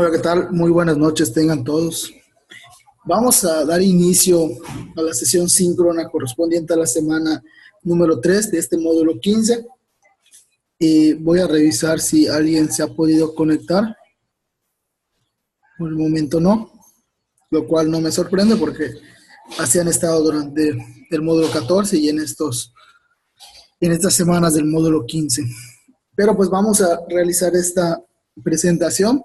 Hola, ¿qué tal? Muy buenas noches tengan todos. Vamos a dar inicio a la sesión síncrona correspondiente a la semana número 3 de este módulo 15. Y voy a revisar si alguien se ha podido conectar. Por el momento no, lo cual no me sorprende porque así han estado durante el módulo 14 y en estas semanas del módulo 15. Pero pues vamos a realizar esta presentación.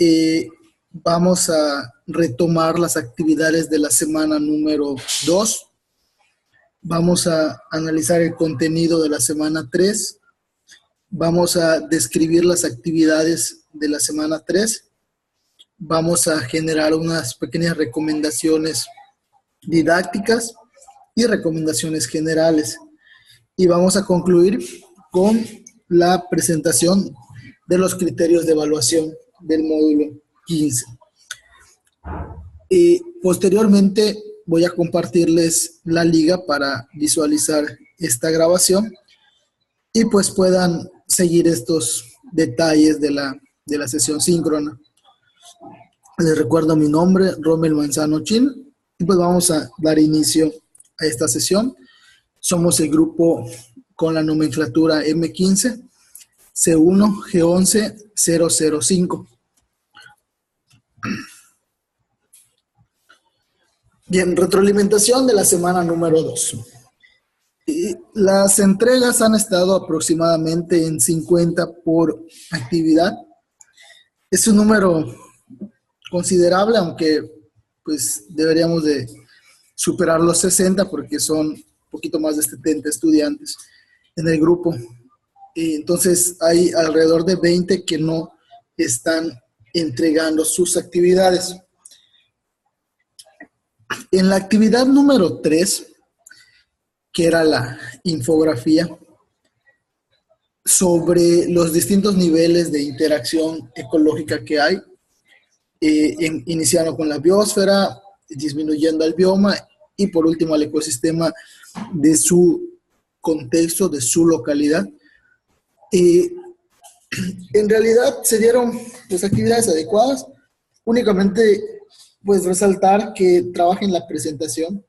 Eh, Vamos a retomar las actividades de la semana número 2. Vamos a analizar el contenido de la semana 3. Vamos a describir las actividades de la semana 3. Vamos a generar unas pequeñas recomendaciones didácticas y recomendaciones generales. Y vamos a concluir con la presentación de los criterios de evaluación del módulo 15. Y posteriormente voy a compartirles la liga para visualizar esta grabación y pues puedan seguir estos detalles de la sesión síncrona. Les recuerdo mi nombre, Rommel Manzano Chin, y pues vamos a dar inicio a esta sesión. Somos el grupo con la nomenclatura M15, C1, G11, 005. Bien, retroalimentación de la semana número 2. Las entregas han estado aproximadamente en 50 por actividad. Es un número considerable, aunque pues deberíamos de superar los 60 porque son un poquito más de 70 estudiantes en el grupo. Y entonces hay alrededor de 20 que no están entregando sus actividades. En la actividad número 3, que era la infografía, sobre los distintos niveles de interacción ecológica que hay, iniciando con la biosfera, disminuyendo al bioma y por último al ecosistema de su contexto, de su localidad. En realidad se dieron pues, actividades adecuadas, únicamente pues resaltar que trabajen la presentación,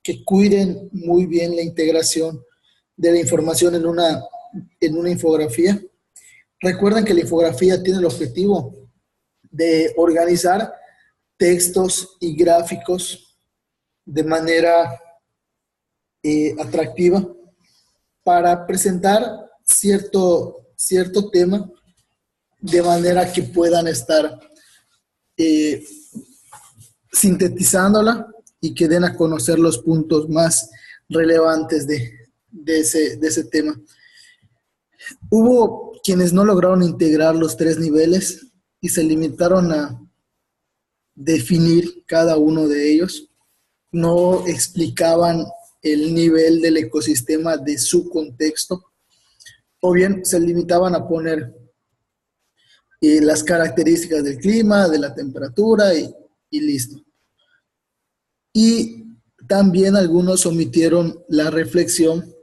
que cuiden muy bien la integración de la información en una infografía. Recuerden que la infografía tiene el objetivo de organizar textos y gráficos de manera atractiva para presentar cierto tema de manera que puedan estar eh, sintetizándola y que den a conocer los puntos más relevantes de ese tema. Hubo quienes no lograron integrar los 3 niveles y se limitaron a definir cada uno de ellos. No explicaban el nivel del ecosistema de su contexto, o bien se limitaban a poner las características del clima, de la temperatura y listo. Y también algunos omitieron la reflexión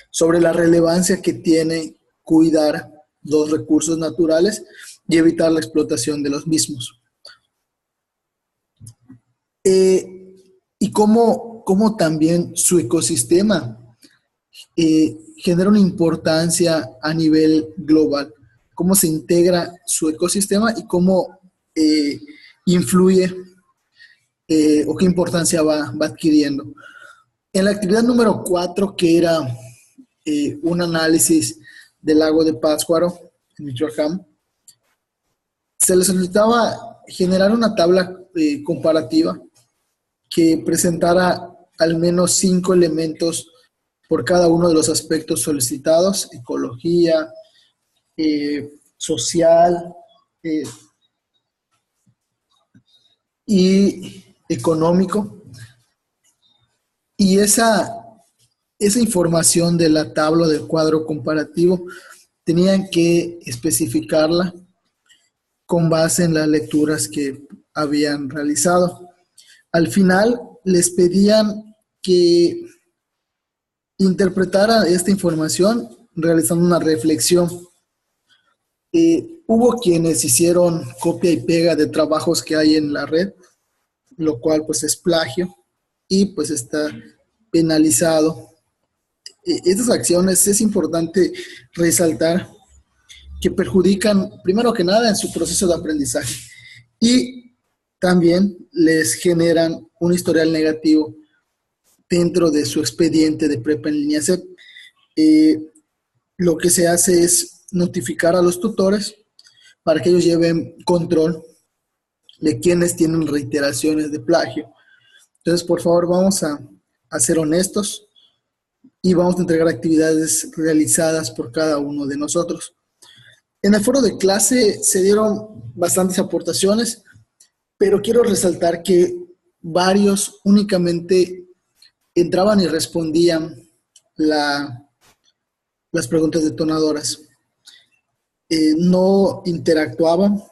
sobre la relevancia que tiene cuidar los recursos naturales y evitar la explotación de los mismos. Y cómo también su ecosistema genera una importancia a nivel global, cómo se integra su ecosistema y cómo influye o qué importancia va adquiriendo. En la actividad número 4, que era un análisis del lago de Pátzcuaro, en Michoacán, se les solicitaba generar una tabla comparativa que presentara al menos 5 elementos por cada uno de los aspectos solicitados: ecología, social y económico. Y esa información de la tabla del cuadro comparativo tenían que especificarla con base en las lecturas que habían realizado. Al final les pedían que interpretara esta información realizando una reflexión Hubo quienes hicieron copia y pega de trabajos que hay en la red, lo cual pues es plagio y pues está penalizado. Estas acciones es importante resaltar que perjudican, primero que nada, en su proceso de aprendizaje y también les generan un historial negativo dentro de su expediente de prepa en línea CEP. Lo que se hace es notificar a los tutores para que ellos lleven control de quienes tienen reiteraciones de plagio. Entonces, por favor, vamos a ser honestos y vamos a entregar actividades realizadas por cada uno de nosotros. En el foro de clase se dieron bastantes aportaciones, pero quiero resaltar que varios únicamente entraban y respondían las preguntas detonadoras. No interactuaban,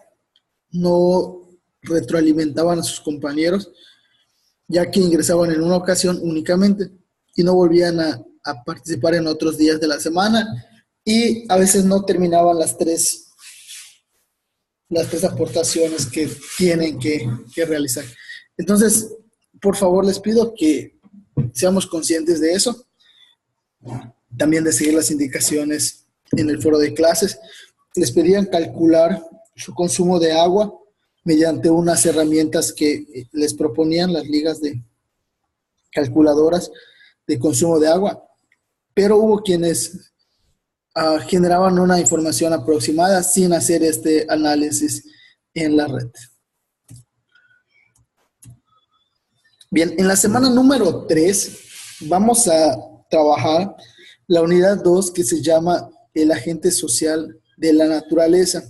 no retroalimentaban a sus compañeros, ya que ingresaban en una ocasión únicamente y no volvían a participar en otros días de la semana y a veces no terminaban las tres aportaciones que tienen que realizar. Entonces, por favor, les pido que seamos conscientes de eso, también de seguir las indicaciones en el foro de clases. Les pedían calcular su consumo de agua mediante unas herramientas que les proponían las ligas de calculadoras de consumo de agua, pero hubo quienes generaban una información aproximada sin hacer este análisis en la red. Bien, en la semana número 3 vamos a trabajar la unidad 2 que se llama el agente social de la naturaleza.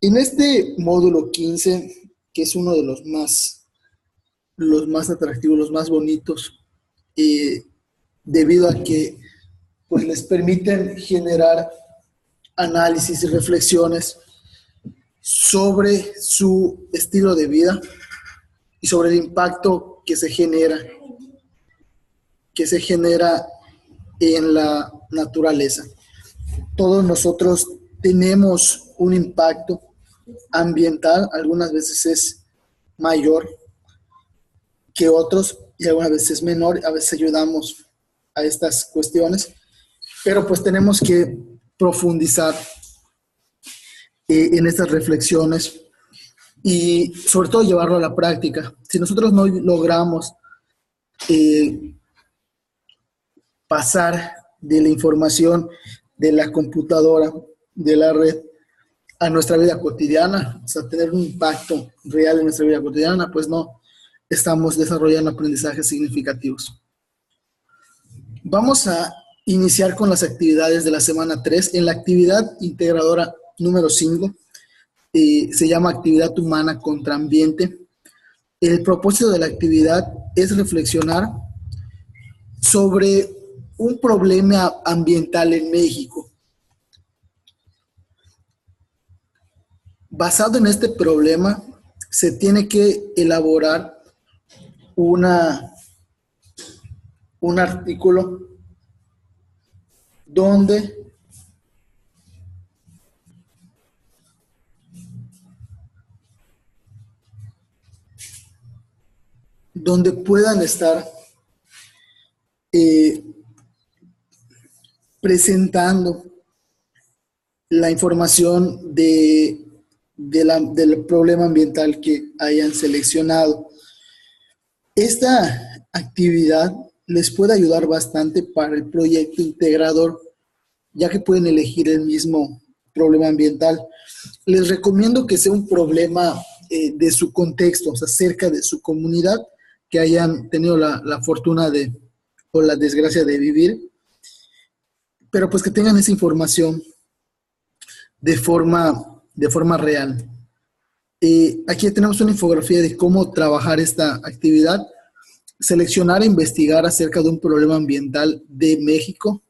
En este módulo 15, que es uno de los más atractivos, los más bonitos, debido a que pues, les permiten generar análisis y reflexiones sobre su estilo de vida y sobre el impacto que se genera en la naturaleza. Todos nosotros tenemos un impacto ambiental, algunas veces es mayor que otros y algunas veces es menor, a veces ayudamos a estas cuestiones, pero pues tenemos que profundizar en estas reflexiones y sobre todo llevarlo a la práctica. Si nosotros no logramos pasar de la información de la computadora, de la red, a nuestra vida cotidiana, o sea, tener un impacto real en nuestra vida cotidiana, pues no estamos desarrollando aprendizajes significativos. Vamos a iniciar con las actividades de la semana 3. En la actividad integradora número 5, se llama actividad humana contra ambiente. El propósito de la actividad es reflexionar sobre un problema ambiental en México. Basado en este problema, se tiene que elaborar un artículo donde puedan estar presentando la información del problema ambiental que hayan seleccionado. Esta actividad les puede ayudar bastante para el proyecto integrador, ya que pueden elegir el mismo problema ambiental. Les recomiendo que sea un problema de su contexto, o sea, cerca de su comunidad, que hayan tenido la fortuna o la desgracia de vivir, pero pues que tengan esa información de forma real. Aquí tenemos una infografía de cómo trabajar esta actividad. Seleccionar e investigar acerca de un problema ambiental de México.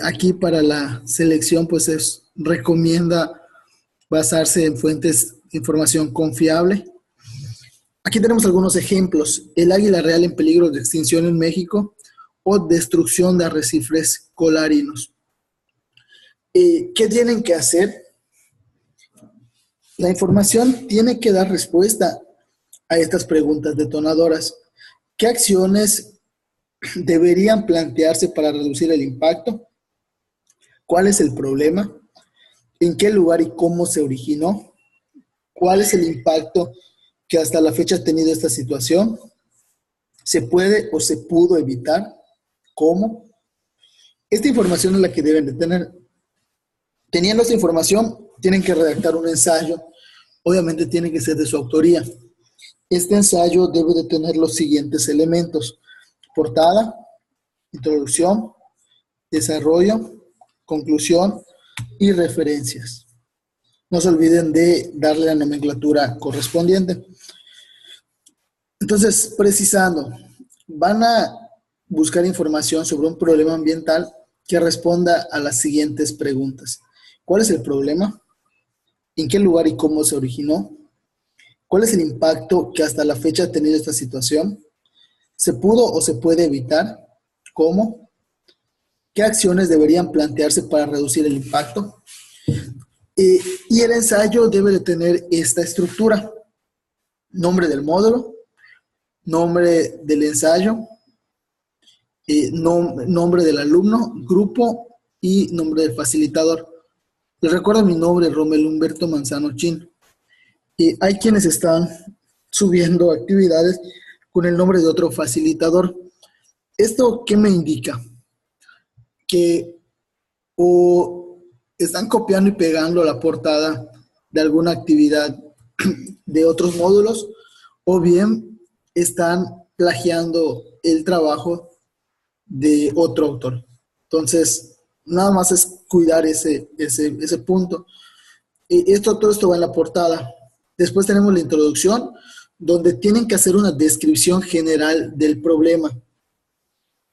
Aquí para la selección pues recomienda basarse en fuentes de información confiable. Aquí tenemos algunos ejemplos. El águila real en peligro de extinción en México o destrucción de arrecifes coralinos. ¿Qué tienen que hacer? La información tiene que dar respuesta a estas preguntas detonadoras. ¿Qué acciones deberían plantearse para reducir el impacto? ¿Cuál es el problema? ¿En qué lugar y cómo se originó? ¿Cuál es el impacto que hasta la fecha ha tenido esta situación? ¿Se puede o se pudo evitar? ¿Cómo? Esta información es la que deben de tener. Teniendo esta información, tienen que redactar un ensayo. Obviamente tiene que ser de su autoría. Este ensayo debe de tener los siguientes elementos: portada, introducción, desarrollo, conclusión y referencias. No se olviden de darle la nomenclatura correspondiente. Entonces, precisando, van a buscar información sobre un problema ambiental que responda a las siguientes preguntas. ¿Cuál es el problema? ¿En qué lugar y cómo se originó? ¿Cuál es el impacto que hasta la fecha ha tenido esta situación? ¿Se pudo o se puede evitar? ¿Cómo? ¿Qué acciones deberían plantearse para reducir el impacto? Y el ensayo debe de tener esta estructura: nombre del módulo, nombre del ensayo, nombre del alumno, grupo y nombre del facilitador. Les recuerdo mi nombre, Romel Humberto Manzano Chin. Hay quienes están subiendo actividades con el nombre de otro facilitador. ¿Esto qué me indica? Que o están copiando y pegando la portada de alguna actividad de otros módulos, o bien están plagiando el trabajo de otro autor. Entonces, nada más es cuidar ese punto. Todo esto va en la portada. Después tenemos la introducción, donde tienen que hacer una descripción general del problema.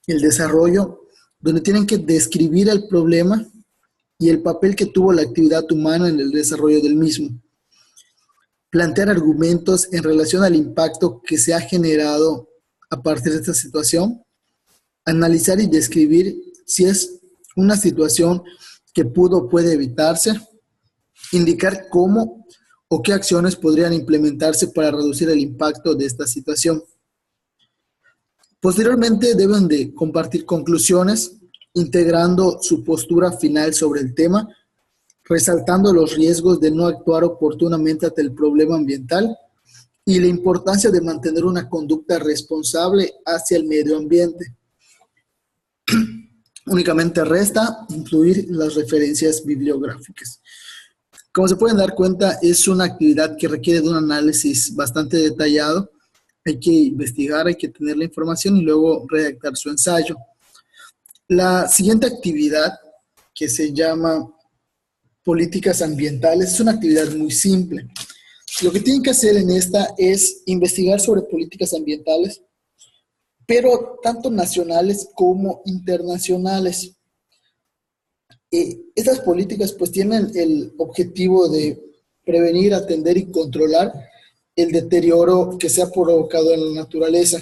El desarrollo, donde tienen que describir el problema y el papel que tuvo la actividad humana en el desarrollo del mismo. Plantear argumentos en relación al impacto que se ha generado a partir de esta situación. Analizar y describir si es una situación que pudo o puede evitarse. Indicar cómo o qué acciones podrían implementarse para reducir el impacto de esta situación. Posteriormente deben de compartir conclusiones, integrando su postura final sobre el tema, resaltando los riesgos de no actuar oportunamente ante el problema ambiental y la importancia de mantener una conducta responsable hacia el medio ambiente. Únicamente resta incluir las referencias bibliográficas. Como se pueden dar cuenta, es una actividad que requiere de un análisis bastante detallado. Hay que investigar, hay que tener la información y luego redactar su ensayo. La siguiente actividad, que se llama políticas ambientales, es una actividad muy simple. Lo que tienen que hacer en esta es investigar sobre políticas ambientales, pero tanto nacionales como internacionales. Estas políticas pues tienen el objetivo de prevenir, atender y controlar el deterioro que se ha provocado en la naturaleza.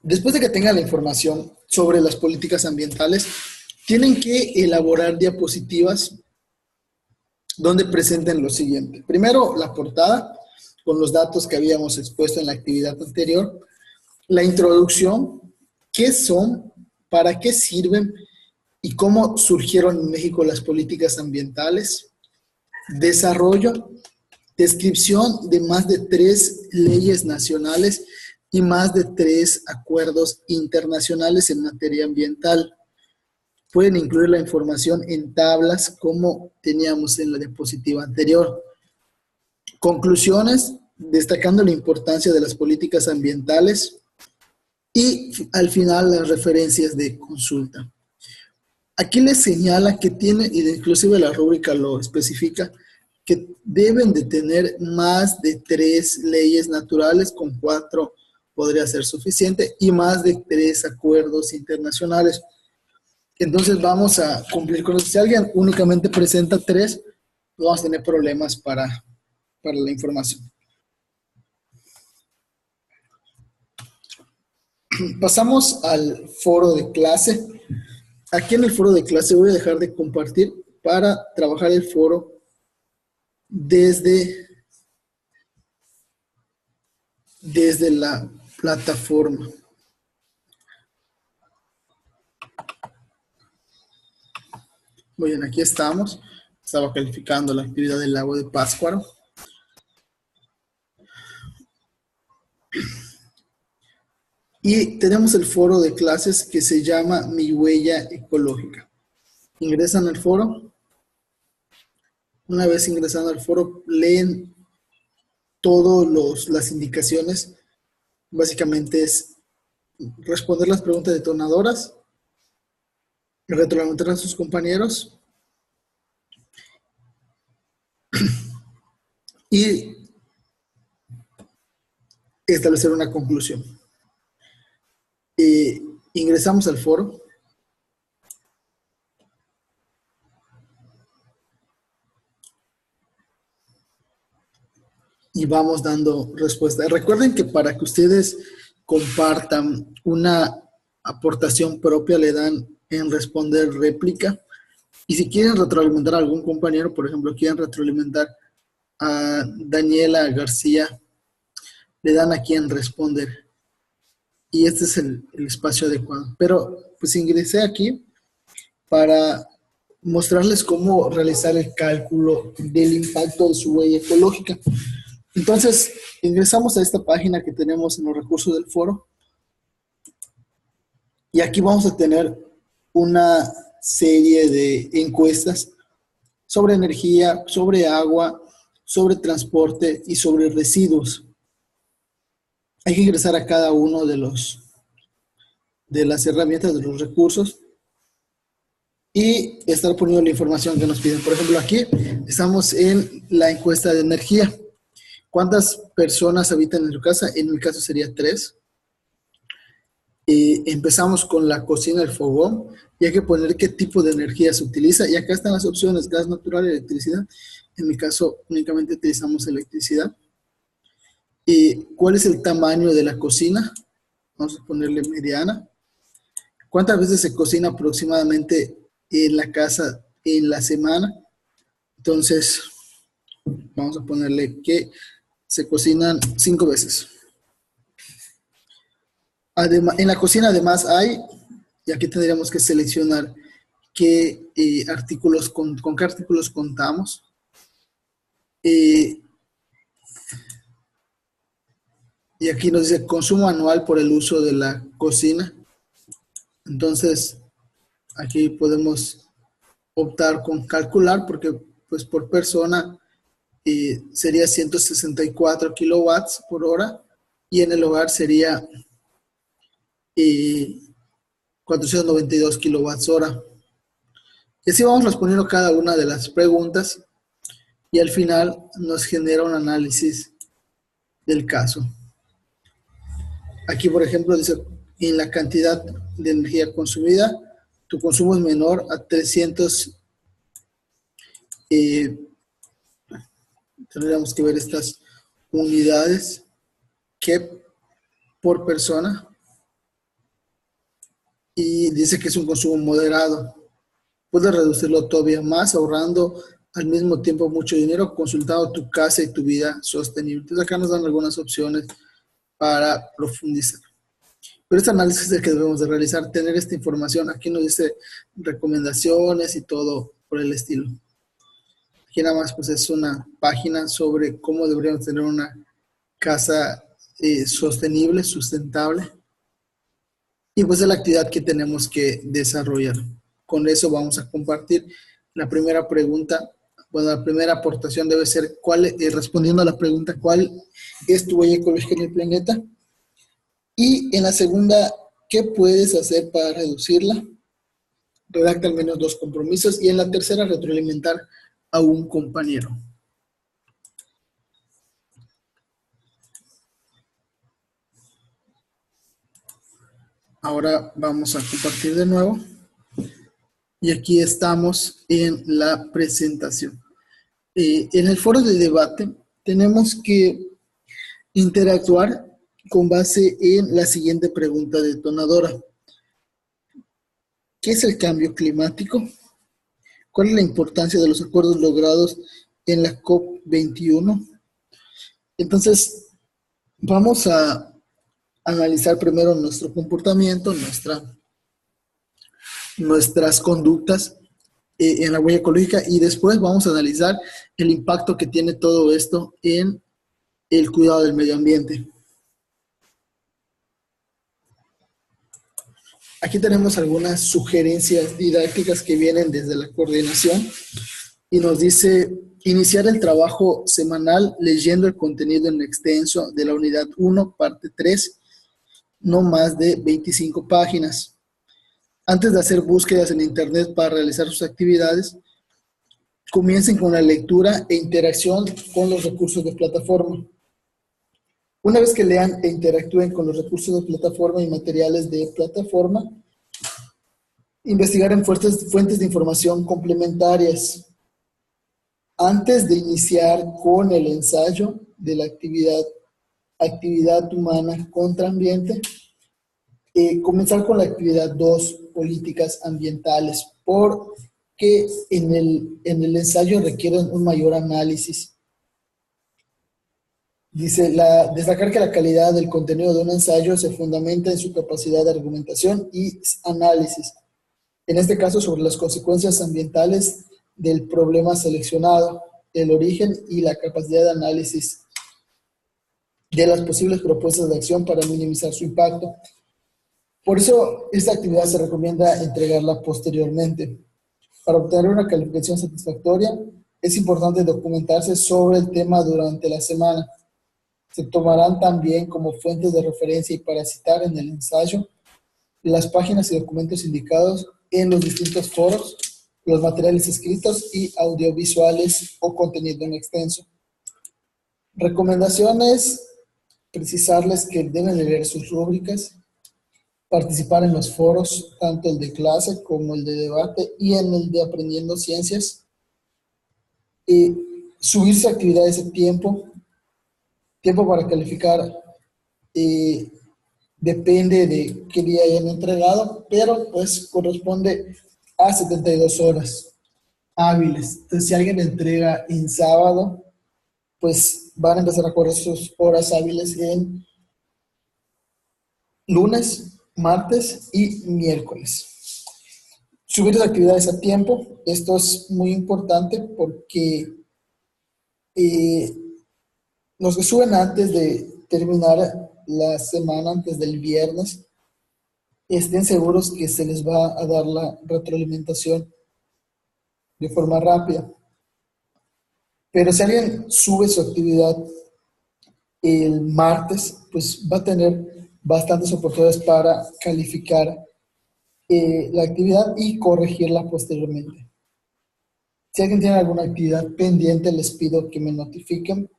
Después de que tengan la información sobre las políticas ambientales, tienen que elaborar diapositivas donde presenten lo siguiente. Primero, la portada, con los datos que habíamos expuesto en la actividad anterior. La introducción, qué son, para qué sirven y cómo surgieron en México las políticas ambientales. Desarrollo, descripción de más de 3 leyes nacionales y más de 3 acuerdos internacionales en materia ambiental. Pueden incluir la información en tablas como teníamos en la diapositiva anterior. Conclusiones, destacando la importancia de las políticas ambientales. Y al final las referencias de consulta. Aquí les señala que tiene, y inclusive la rúbrica lo especifica, que deben de tener más de 3 leyes naturales, con 4 podría ser suficiente, y más de 3 acuerdos internacionales. Entonces vamos a cumplir con eso. Si alguien únicamente presenta 3, vamos a tener problemas para la información. Pasamos al foro de clase. Aquí en el foro de clase voy a dejar de compartir para trabajar el foro desde la plataforma. Muy bien, aquí estamos. Estaba calificando la actividad del lago de Pátzcuaro. Y tenemos el foro de clases que se llama Mi Huella Ecológica. Ingresan al foro. Una vez ingresando al foro, leen todas las indicaciones. Básicamente es responder las preguntas detonadoras, retroalimentar a sus compañeros y establecer una conclusión. Ingresamos al foro. Y vamos dando respuesta. Recuerden que para que ustedes compartan una aportación propia, le dan en responder réplica. Y si quieren retroalimentar a algún compañero, por ejemplo, quieren retroalimentar a Daniela García, le dan aquí en responder. Y este es el espacio adecuado. Pero pues ingresé aquí para mostrarles cómo realizar el cálculo del impacto de su huella ecológica. Entonces, ingresamos a esta página que tenemos en los recursos del foro y aquí vamos a tener una serie de encuestas sobre energía, sobre agua, sobre transporte y sobre residuos. Hay que ingresar a cada uno de las herramientas, de los recursos y estar poniendo la información que nos piden. Por ejemplo, aquí estamos en la encuesta de energía. ¿Cuántas personas habitan en su casa? En mi caso sería 3. Empezamos con la cocina, el fogón, y hay que poner qué tipo de energía se utiliza. Y acá están las opciones: gas natural, electricidad. En mi caso únicamente utilizamos electricidad. ¿Cuál es el tamaño de la cocina? Vamos a ponerle mediana. ¿Cuántas veces se cocina aproximadamente en la casa en la semana? Entonces, vamos a ponerle que se cocinan 5 veces. Además, en la cocina además hay, y aquí tendríamos que seleccionar qué artículos, con qué artículos contamos. Y aquí nos dice consumo anual por el uso de la cocina. Entonces, aquí podemos optar con calcular, porque pues por persona sería 164 kilowatts por hora, y en el hogar sería 492 kilowatts hora. Y así vamos respondiendo cada una de las preguntas y al final nos genera un análisis del caso. Aquí, por ejemplo, dice, en la cantidad de energía consumida, tu consumo es menor a 300. Tendríamos que ver estas unidades que por persona. Y dice que es un consumo moderado. Puedes reducirlo todavía más ahorrando al mismo tiempo mucho dinero consultando tu casa y tu vida sostenible. Entonces acá nos dan algunas opciones para profundizar. Pero este análisis es el que debemos de realizar, tener esta información. Aquí nos dice recomendaciones y todo por el estilo. Aquí nada más pues es una página sobre cómo deberíamos tener una casa sostenible, sustentable. Y pues es la actividad que tenemos que desarrollar. Con eso vamos a compartir la primera pregunta. Bueno, la primera aportación debe ser respondiendo a la pregunta, ¿cuál es tu huella ecológica en el planeta? Y en la segunda, ¿qué puedes hacer para reducirla? Redacta al menos 2 compromisos. Y en la tercera, retroalimentar a un compañero. Ahora vamos a compartir de nuevo. Y aquí estamos en la presentación. En el foro de debate tenemos que interactuar con base en la siguiente pregunta detonadora. ¿Qué es el cambio climático? ¿Cuál es la importancia de los acuerdos logrados en la COP21? Entonces, vamos a analizar primero nuestro comportamiento, nuestras conductas en la huella ecológica, y después vamos a analizar el impacto que tiene todo esto en el cuidado del medio ambiente. Aquí tenemos algunas sugerencias didácticas que vienen desde la coordinación y nos dice iniciar el trabajo semanal leyendo el contenido en extenso de la unidad 1, parte 3, no más de 25 páginas. Antes de hacer búsquedas en Internet para realizar sus actividades, comiencen con la lectura e interacción con los recursos de plataforma. Una vez que lean e interactúen con los recursos de plataforma y materiales de plataforma, investigar en fuentes de información complementarias. Antes de iniciar con el ensayo de la actividad humana contra ambiente, comenzar con la actividad 2, políticas ambientales, porque en el ensayo requieren un mayor análisis. Dice, destacar que la calidad del contenido de un ensayo se fundamenta en su capacidad de argumentación y análisis, en este caso sobre las consecuencias ambientales del problema seleccionado, el origen y la capacidad de análisis de las posibles propuestas de acción para minimizar su impacto. Por eso, esta actividad se recomienda entregarla posteriormente. Para obtener una calificación satisfactoria, es importante documentarse sobre el tema durante la semana. Se tomarán también como fuentes de referencia y para citar en el ensayo las páginas y documentos indicados en los distintos foros, los materiales escritos y audiovisuales o contenido en extenso. Recomendaciones: precisarles que deben leer sus rúbricas, participar en los foros, tanto el de clase como el de debate y en el de Aprendiendo Ciencias, subirse a actividades a tiempo para calificar, depende de qué día hayan entregado, pero pues corresponde a 72 horas hábiles. Entonces, si alguien entrega en sábado, pues van a empezar a correr sus horas hábiles en lunes, martes y miércoles. Subir las actividades a tiempo, esto es muy importante porque los que suben antes de terminar la semana, antes del viernes, estén seguros que se les va a dar la retroalimentación de forma rápida. Pero si alguien sube su actividad el martes, pues va a tener bastantes oportunidades para calificar la actividad y corregirla posteriormente. Si alguien tiene alguna actividad pendiente, les pido que me notifiquen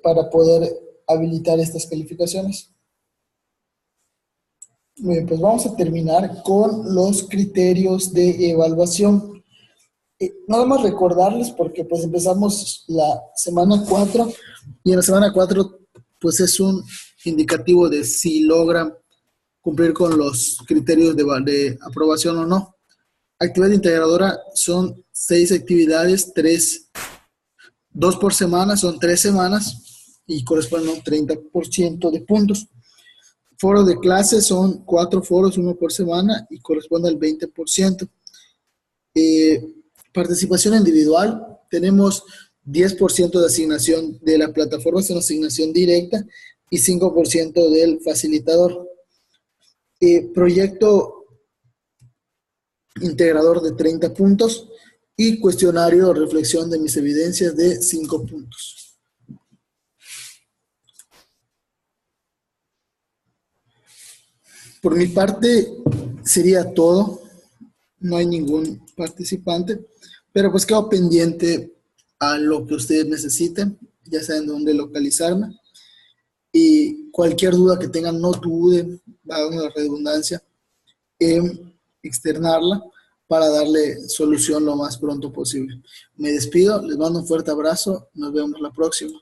para poder habilitar estas calificaciones. Muy bien, pues vamos a terminar con los criterios de evaluación. Nada más recordarles, porque pues empezamos la semana 4 y en la semana 4 pues es un indicativo de si logran cumplir con los criterios de aprobación o no. Actividad integradora son 6 actividades, 2 por semana, son 3 semanas y corresponden a un 30% de puntos. Foro de clase son 4 foros, 1 por semana y corresponde al 20%. Participación individual, tenemos 10% de asignación de la plataforma, es una asignación directa, y 5% del facilitador. Proyecto integrador de 30 puntos y cuestionario de reflexión de mis evidencias de 5 puntos. Por mi parte sería todo, no hay ningún participante, pero pues quedo pendiente a lo que ustedes necesiten, ya saben dónde localizarme, y cualquier duda que tengan, no duden, hagan la redundancia, en externarla para darle solución lo más pronto posible. Me despido, les mando un fuerte abrazo, nos vemos la próxima.